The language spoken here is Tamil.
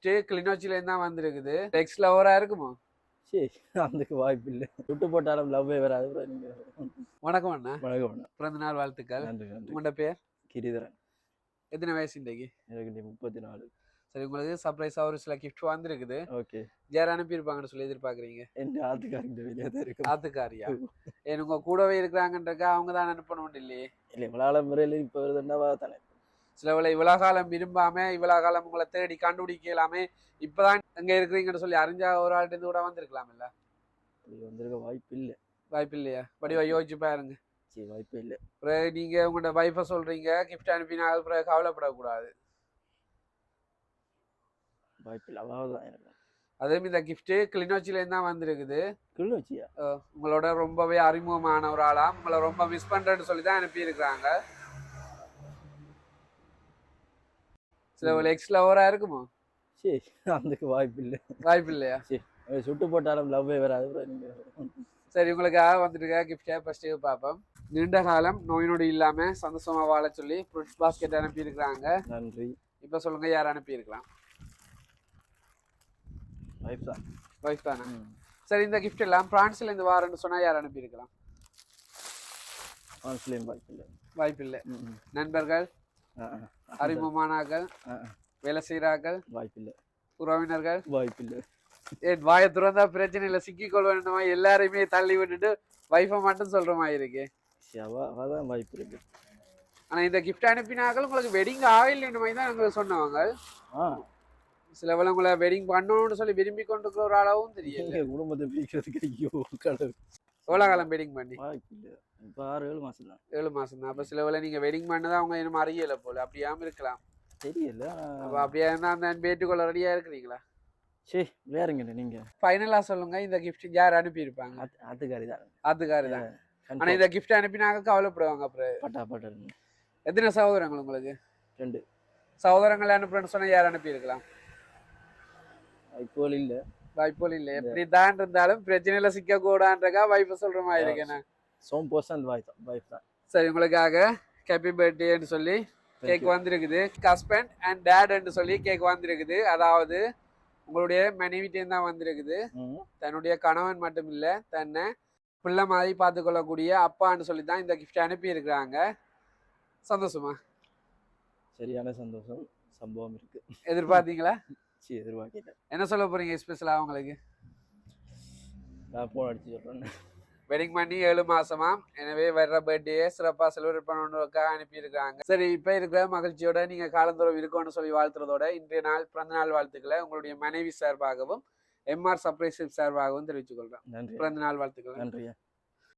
கிஃப்ட் கிளிநொச்சில இருந்தா வந்திருக்குது. எக்ஸ் லவரா இருக்குமோ? சரி, அதுக்கு வாய்ப்பு இல்லை. சுட்டு போட்டாலும் லவ்வே வராது bro. நீங்க வணக்கம் அண்ணா. வணக்கம் அண்ணா. பிறந்த நாள் வாழ்த்துக்கள். நன்றி நன்றி. உங்களோட பேர்? கிரிதரன். எத்தனை வயசு இன்றைக்கு? எனக்கு நீ 34. சரி, உங்களுக்கு சர்ப்ரைஸா ஒரு சில கிஃப்ட் வந்திருக்குது. ஓகே. யார் அனுப்பியிருப்பாங்கன்னு சொல்லி எதிர்பார்க்குறீங்க? என் ஆத்துக்காரங்க வெளியே தான் இருக்கு. ஆத்துக்காரியா? ஏன் உங்க கூடவே இருக்கிறாங்கன்றக்கா அவங்க தான் அனுப்பணும் இல்லையே? இல்லை, இவ்வளோ முறையில் இப்போ வருதுன்னா தானே. சிலவளை இவ்வளோ காலம் விரும்பாம இவ்வளோ காலம் உங்களை தேடி கண்டுபிடிக்கலாமே, இப்பதான் எங்க இருக்கிறீங்கன்னு சொல்லி அறிஞ்சா ஒரு ஆள்கிட்ட கூட வந்திருக்கலாம் இல்ல? அப்படி வந்திருக்க வாய்ப்பு இல்லை. வாய்ப்பு இல்லையா? படிவா யோசிச்சு பாருங்க. சரி, வாய்ப்பு இல்லை. பிறகு நீங்க உங்களோட வைஃபை சொல்றீங்க கிஃப்ட் அனுப்பினால் பிறகு கவலைப்படக்கூடாது. வாய்ப்பு இல்லை, அவ்வளோதான் எனக்கு. அதே இந்த கிஃப்ட் கிளிநொச்சில இருந்தா வந்திருக்குது. கிளிநொச்சியா? உங்களோட ரொம்பவே அறிமுகமான ஒரு ஆளா, உங்களை ரொம்ப மிஸ் பண்றேன்னு சொல்லி தான் அனுப்பி இருக்கிறாங்க. சில ஒரு எக்ஸ் லவரா இருக்குமோ? சரி, அதுக்கு வாய்ப்பு இல்லை. வாய்ப்பு இல்லையா? சரி, சுட்டு போட்டாலும் லவ்வே வராது bro. நீங்க சரி, உங்களுக்காக வந்துருக்க கிஃப்டை ஃபர்ஸ்ட் பார்ப்போம். நீண்ட காலம் நோய் நொடி இல்லாம சந்தோஷமா வாழ சொல்லி ஃப்ரூட்ஸ் பாஸ்கெட் அனுப்பி இருக்கிறாங்க. நன்றி. இப்ப சொல்லுங்க, யார் அனுப்பி இருக்கலாம்? வைஃப் தான். வைஃப் தானே? சரி, இந்த கிஃப்ட் எல்லாம் பிரான்ஸ்ல இருந்து வாரன்னு சொன்னா யார் அனுப்பி இருக்கலாம்? பிரான்ஸ்லயும் வாய்ப்பு இல்லை. வாய்ப்பு இல்லை. நண்பர்கள், அறிமுகமானாக்கள், வேலை செய்யறாக்கள்? வாய்ப்பு இல்லை. உறவினர்கள்? வாய்ப்பு இல்லை. ஏன் வாயை துறந்தா பிரச்சனை இல்லை, சிக்கிக்கொள்வேன் எல்லாரையுமே தள்ளி விட்டுட்டு வைஃபை மட்டும் சொல்ற மாதிரி இருக்கு. அதான் வாய்ப்பு இருக்கு. ஆனா இந்த கிஃப்ட் அனுப்பினாக்கள் உங்களுக்கு வெட்டிங் ஆகல மாதிரி தான் எங்களுக்கு சொன்னவங்க. சிலவளை உங்களை வெட்டிங் பண்ணணும்னு சொல்லி விரும்பி கொண்டு இருக்கிற ஒரு ஆளாவும் தெரியல. குடும்பத்தை பிரிக்கிறதுக்கு ஐயோ கடவுள். எவ்வளோ காலம் வெட்டிங் பண்ணி? வாய்ப்பு இல்லை. இப்போ 6-7 மாசம் தான். 7 மாசம் தான். அப்ப சிலவளை நீங்க வெட்டிங் பண்ணதான் அவங்க என்ன அறியல போல, அப்படியாம இருக்கலாம். தெரியல. அப்ப அப்படியா இருந்தா அந்த பேட்டுக்குள்ள ரெடியா இருக்கிறீங்களா? சரி, வேறுங்க நீங்க ஃபைனலா சொல்லுங்க, இந்த கிஃப்ட் யார் அனுப்பி இருப்பாங்க? ஆத்துக்காரி தான். ஆத்துக்காரி தான். ஆனா இந்த கிஃப்ட் அனுப்பினாங்க கவலைப்படுவாங்க. அப்புறம் பட்டா எத்தனை சகோதரங்கள் உங்களுக்கு? 2 சகோதரங்கள் அனுப்புறேன்னு சொன்னா யார் அனுப்பி இருக்கலாம்? வாய்ப்புகள் இல்லை. வாய்ப்புகள் இல்லை. எப்படி தான் இருந்தாலும் பிரச்சனையில சிக்க கூடான்றக்கா வைஃப் சொல்ற மாதிரி இருக்கேன். வைஃப் தான். சரி, உங்களுக்காக ஹாப்பி பர்த்டேன்னு சொல்லி கேக் வந்திருக்குது. ஹஸ்பண்ட் அண்ட் டேட்ன்னு சொல்லி கேக் வந்திருக்குது. அதாவது உங்களுடைய மனைவிட்டேன் தான் வந்திருக்குது. தன்னுடைய கணவன் மட்டும் இல்ல, தன்னை பிள்ளை மாதிரி பார்த்து கொள்ளக்கூடிய அப்பான்னு சொல்லி தான் இந்த கிஃப்ட் அனுப்பி இருக்கிறாங்க. சந்தோஷமா? சரியான சந்தோஷம். சம்பவம் இருக்கு. எதிர்பார்த்தீங்களா? சரி, எதிர்பார்க்கல. என்ன சொல்ல போறீங்க ஸ்பெஷலா உங்களுக்கு? நான் போன் அடிச்சு சொல்றேன். வெட்டிங் பண்ணி 7 மாசமாம். எனவே வர்ற பர்த்டே சிறப்பாக செலிப்ரேட் பண்ணணுக்காக அனுப்பியிருக்காங்க. சரி, இப்போ இருக்கிற மகிழ்ச்சியோட நீங்க காலந்தோறும் இருக்கணும்னு சொல்லி வாழ்த்துறதோட இன்றைய நாள் பிறந்த நாள் வாழ்த்துக்களை உங்களுடைய மனைவி சார்பாகவும் MR சர்ப்ரைஸ் சார்பாகவும் தெரிவித்துக் கொள்றேன். பிறந்த நாள் வாழ்த்துக்கள். நன்றி.